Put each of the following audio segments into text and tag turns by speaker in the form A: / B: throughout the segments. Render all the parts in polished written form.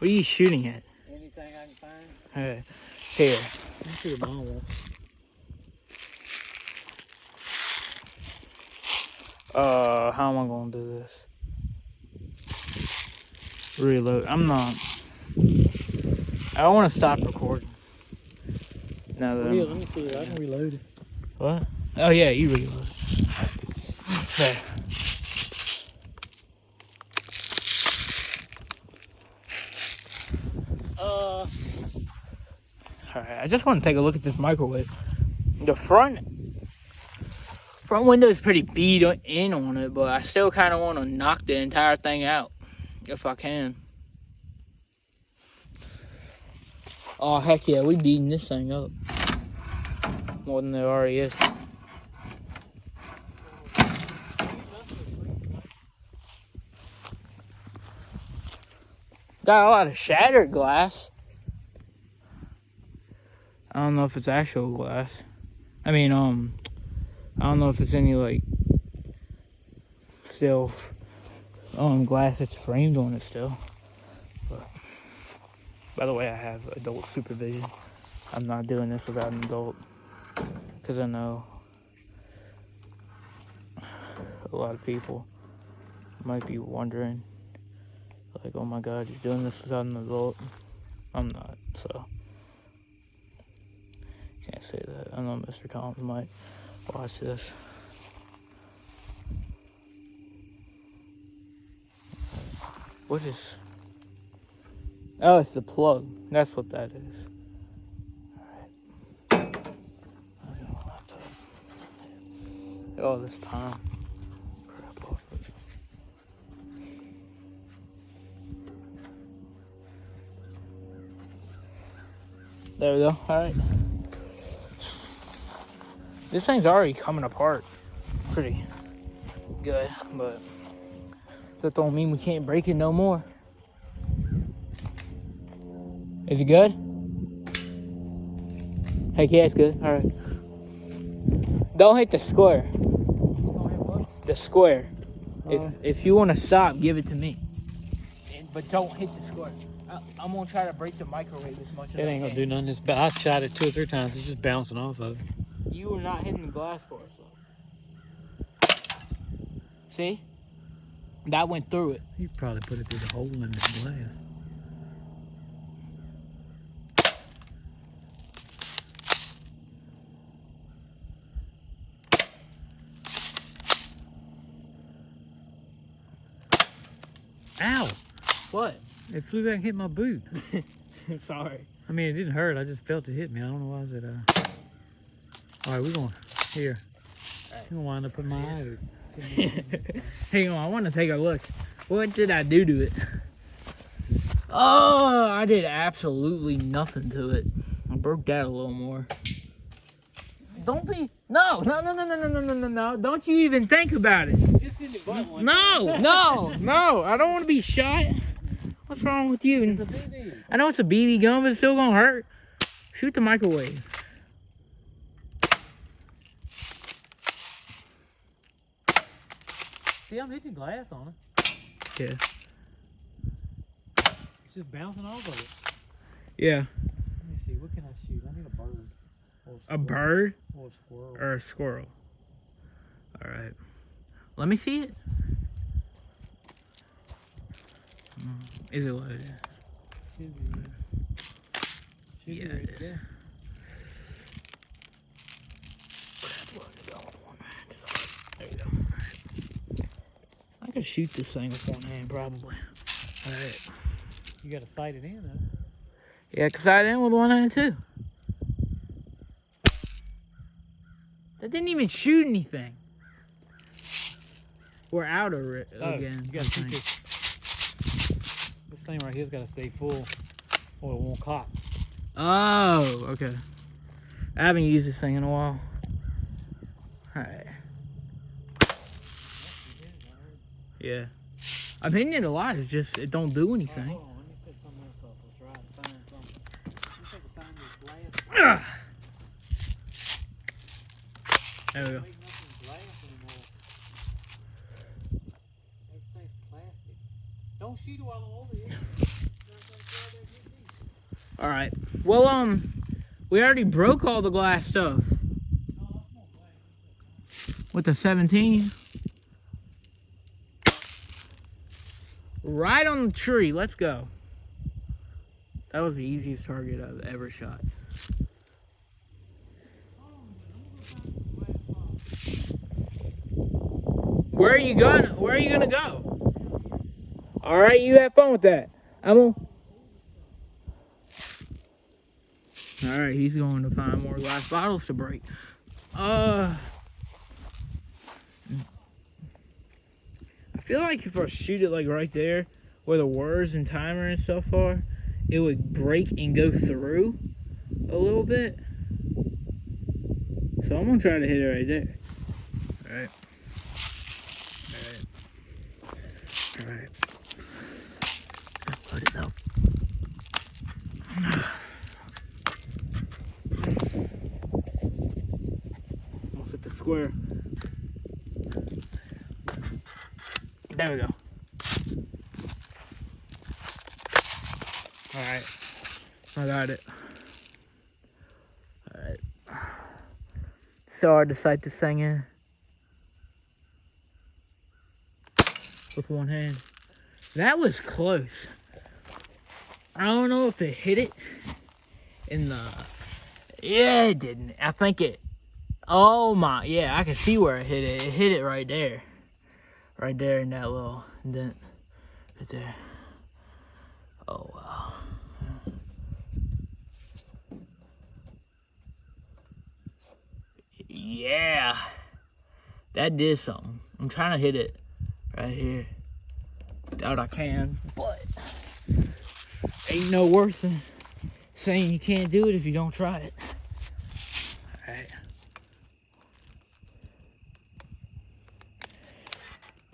A: What are you shooting at?
B: Anything I can find.
A: Hey, here.
B: Let's see what mom wants.
A: How am I gonna do this? Reload. I'm not. I don't want to stop recording. Now that
B: Let me see. I can reload it.
A: What? Oh yeah, you reload. Okay. Alright, I just want to take a look at this microwave. The front window is pretty beat in on it, but I still kind of want to knock the entire thing out if I can. Oh heck yeah, we beating this thing up more than there already is. Got a lot of shattered glass. I don't know if it's actual glass. I mean, I don't know if it's any like still glass that's framed on it still. But by the way, I have adult supervision. I'm not doing this without an adult because I know a lot of people might be wondering, like, oh my God, he's doing this without an adult. I'm not, so can't say that. I know Mr. Thomas might watch this. What is? Oh, it's the plug. That's what that is. Alright. Oh, this time. Crap off it. There we go. Alright. This thing's already coming apart pretty good, but that don't mean we can't break it no more. Is it good? Heck yeah, it's good. Alright. Don't hit the square.
B: Don't hit what?
A: The square. If you want to stop, give it to me. But don't hit the square. I'm going to try to break the microwave as much as I can.
B: It ain't gonna do nothing. I shot it 2 or 3 times. It's just bouncing off of it.
A: You were not hitting the glass bars, though. See? That went through it.
B: You probably put it through the hole in this glass. Ow!
A: What?
B: It flew back and hit my boot.
A: Sorry.
B: I mean, it didn't hurt. I just felt it hit me. I don't know why it. All right, we're going here.
A: Right.
B: I'm gonna wind up in my eye.
A: Hang on, I want to take a look. What did I do to it? Oh, I did absolutely nothing to it. I broke that a little more. Don't be. No. Don't you even think about it.
B: Just in the butt one.
A: No. I don't want to be shot. What's wrong with you?
B: It's a BB.
A: I know it's a BB gun, but it's still gonna hurt. Shoot the microwave.
B: See, I'm hitting glass on it.
A: Yeah.
B: It's just bouncing off of it.
A: Yeah.
B: Let me see. What can I shoot? I need a bird. Or
A: A bird
B: Or a squirrel.
A: or a squirrel. All right. Let me see it. Is it loaded?
B: Should be. Should
A: Yeah,
B: be right
A: it is.
B: there.
A: There you go. I could shoot this thing with one hand, probably. Alright.
B: You gotta sight it in, though.
A: Yeah, because I did with one hand, too. That didn't even shoot anything. We're out of it again.
B: You gotta keep this. This thing right here's gotta stay full, or it won't cock.
A: Oh, okay. I haven't used this thing in a while. Alright. Yeah. I'm hitting it a lot, it's just, it don't do anything.
B: Hold on, let me set something else up. Let's try to find something. See if I can find this glass.
A: There we go.
B: Make nothing glass anymore. Everything's plastic. Don't shoot it while I'm over here.
A: All right. Well, we already broke all the glass stuff with the 17. Right on the tree. Let's go. That was the easiest target I've ever shot. Where are you going? Where are you gonna go? All right, you have fun with that. All right, he's going to find more glass bottles to break. I feel like if I shoot it like right there, where the words and timer and stuff are, it would break and go through a little bit. So I'm gonna try to hit it right there. All right. All right. Put it up. Almost hit the square. There we go. All right. I got it. All right. So hard to sight this thing in with one hand. That was close. I don't know if it hit it in the... Yeah, it didn't. I think it... Oh my... Yeah, I can see where it hit it. It hit it right there. Right there in that little dent. Right there. Oh, wow. Yeah. That did something. I'm trying to hit it right here. Doubt I can, but ain't no worse than saying you can't do it if you don't try it. Alright.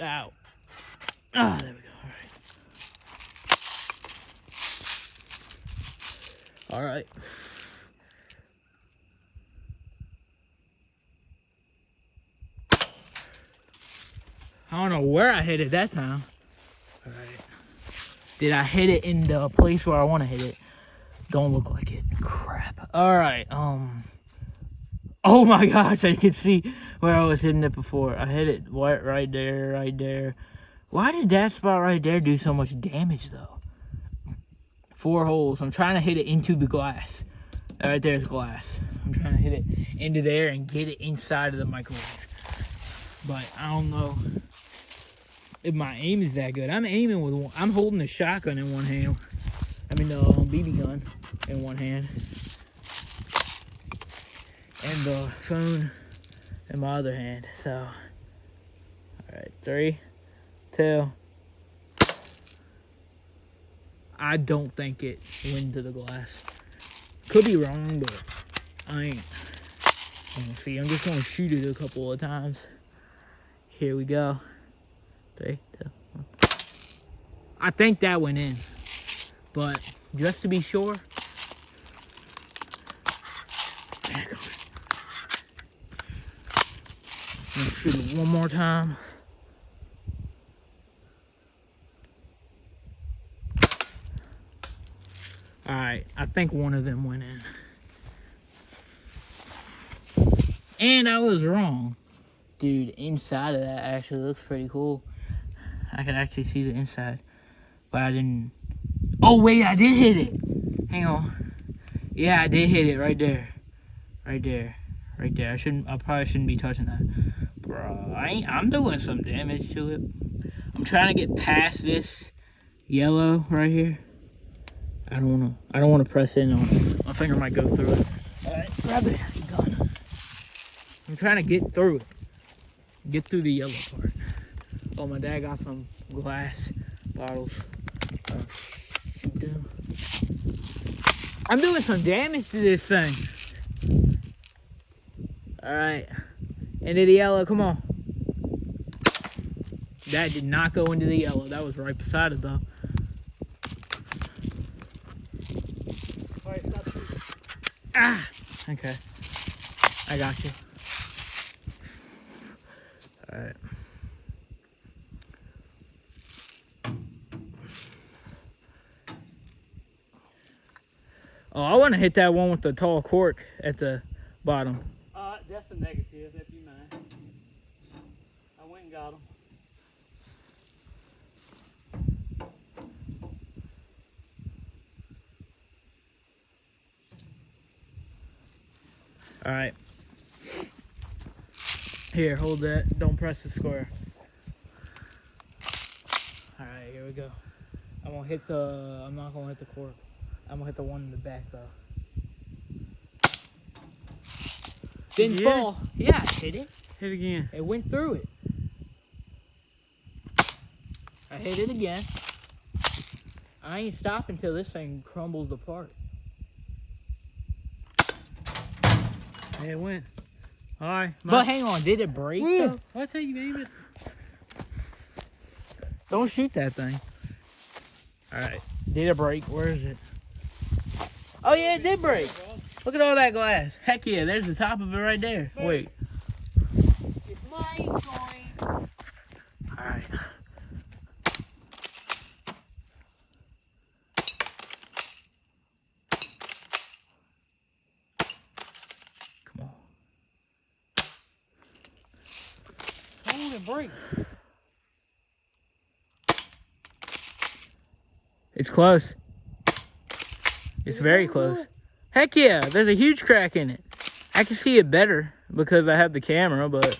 A: Ow. Ah, there we go. Alright. I don't know where I hit it that time. Alright. Did I hit it in the place where I want to hit it? Don't look like it. Crap. Alright, oh my gosh, I can see where I was hitting it before. I hit it right there, right there. Why did that spot right there do so much damage, though? 4 holes. I'm trying to hit it into the glass. Right there's glass. I'm trying to hit it into there and get it inside of the microwave. But I don't know if my aim is that good. I'm aiming with one. I'm holding the shotgun in one hand. I mean the BB gun in one hand. And the phone in my other hand. So, alright, 3, 2. I don't think it went to the glass. Could be wrong, but I ain't. See, I'm just gonna shoot it a couple of times. Here we go. 3, 2, 1. I think that went in, but just to be sure. There it goes. I'm gonna shoot it one more time. Alright, I think one of them went in. And I was wrong. Dude, inside of that actually looks pretty cool. I can actually see the inside. But I didn't... Oh, wait, I did hit it. Hang on. Yeah, I did hit it right there. Right there. Right there. I probably shouldn't be touching that. Bro, I'm doing some damage to it. I'm trying to get past this yellow right here. I don't wanna press in on it. My finger might go through it. Alright, grab it. Gun. I'm trying to get through it. Get through the yellow part. Oh, my dad got some glass bottles. Shoot them. I'm doing some damage to this thing. Alright. Into the yellow, come on. That did not go into the yellow. That was right beside it though. Ah! Okay. I got you. Alright. Oh, I want to hit that one with the tall cork at the bottom.
B: That's a negative, if you mind. I went and got him.
A: All right. Here, hold that. Don't press the square. All right, here we go. I'm gonna hit the. I'm not gonna hit the cork. I'm gonna hit the one in the back though. Didn't fall. Yeah, I hit it.
B: Hit again.
A: It went through it. I hit it again. I ain't stopping until this thing crumbles apart.
B: Yeah, it went. All right.
A: But hang on, did it break though?
B: What'd I tell you, aim it?
A: Don't shoot that thing. Alright. Did it break? Where is it? Oh yeah, it did break. Look at all that glass. Heck yeah, there's the top of it right there. Wait.
B: It's my joint.
A: Alright. Come on.
B: Hold it, break.
A: It's close. It's very close. Heck yeah, there's a huge crack in it. I can see it better because I have the camera, but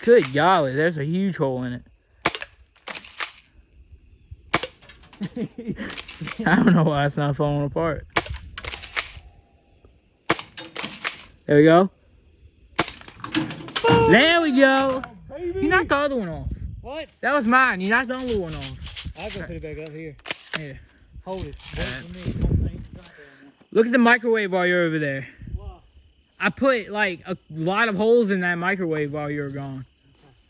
A: good golly, there's a huge hole in it. I don't know why it's not falling apart. There we go.
B: Boom!
A: There we go.
B: Baby.
A: You knocked the other one off.
B: What?
A: That was mine. You knocked the other one off.
B: I'll go put it back up here.
A: Here.
B: Hold it. Wait
A: Alright.
B: for me. Don't think it's up there now.
A: Look at the microwave while you're over there.
B: Wow.
A: I put like a lot of holes in that microwave while you were gone.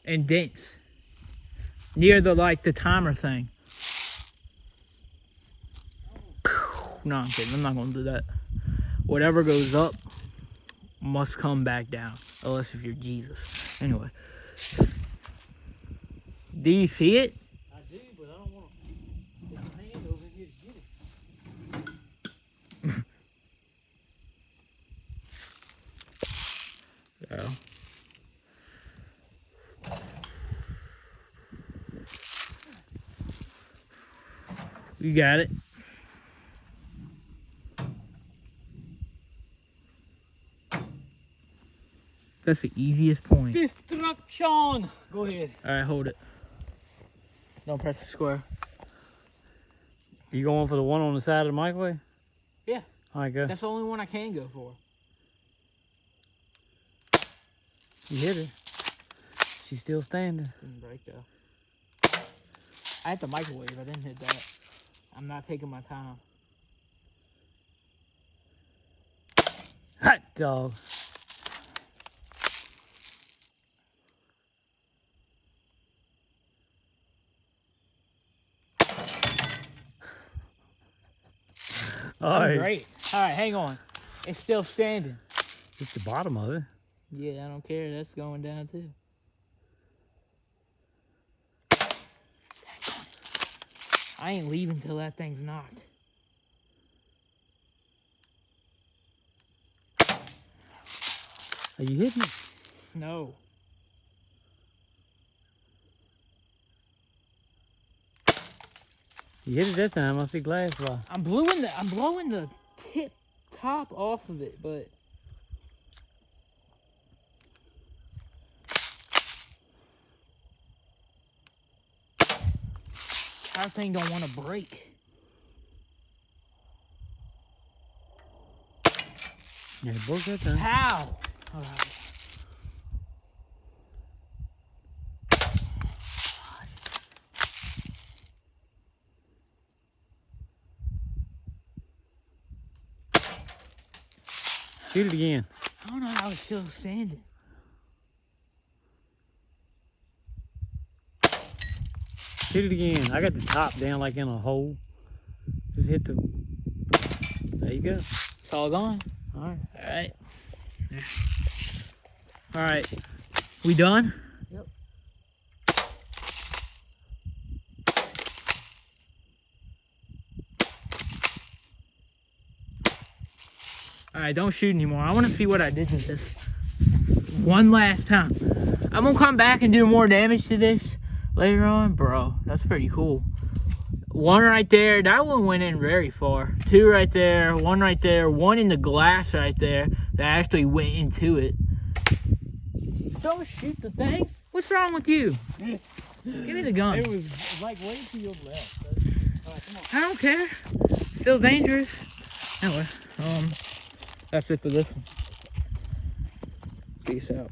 A: And dents. Near the the timer thing. No, I'm kidding. I'm not gonna do that. Whatever goes up must come back down. Unless if you're Jesus. Anyway. Do you see it?
B: I do, but I don't want to stick your hand over here to get it.
A: Yeah. You got it. That's the easiest point.
B: Destruction! Go ahead.
A: Alright, hold it. Don't press the square.
B: You going for the one on the side of the microwave?
A: Yeah.
B: All right, go.
A: That's the only one I can go for.
B: You hit her. She's still standing.
A: Didn't break though. I hit the microwave. I didn't hit that. I'm not taking my time.
B: Hot dog. All right.
A: Great. All right, hang on. It's still standing.
B: It's the bottom of it.
A: Yeah, I don't care. That's going down too. I ain't leaving till that thing's knocked.
B: Are you hitting it?
A: No.
B: You hit it that time. I see glass fly.
A: I'm blowing the tip top off of it, but our thing don't want to break.
B: Yeah, it broke that time.
A: How? All right.
B: Shoot it again.
A: I don't know how it's still standing.
B: Shoot it again. I got the top down like in a hole. Just hit the... There you go.
A: It's all gone.
B: All right.
A: All right. All right. We done?
B: Yep.
A: Alright, don't shoot anymore. I want to see what I did to this. One last time. I'm going to come back and do more damage to this later on. Bro, that's pretty cool. One right there. That one went in very far. Two right there. One right there. One in the glass right there that actually went into it. Don't shoot the thing. What's wrong with you? Give me the gun.
B: It was like way to your left. Alright, come on.
A: I don't care. Still dangerous. Anyway, that's it for this one. Peace out.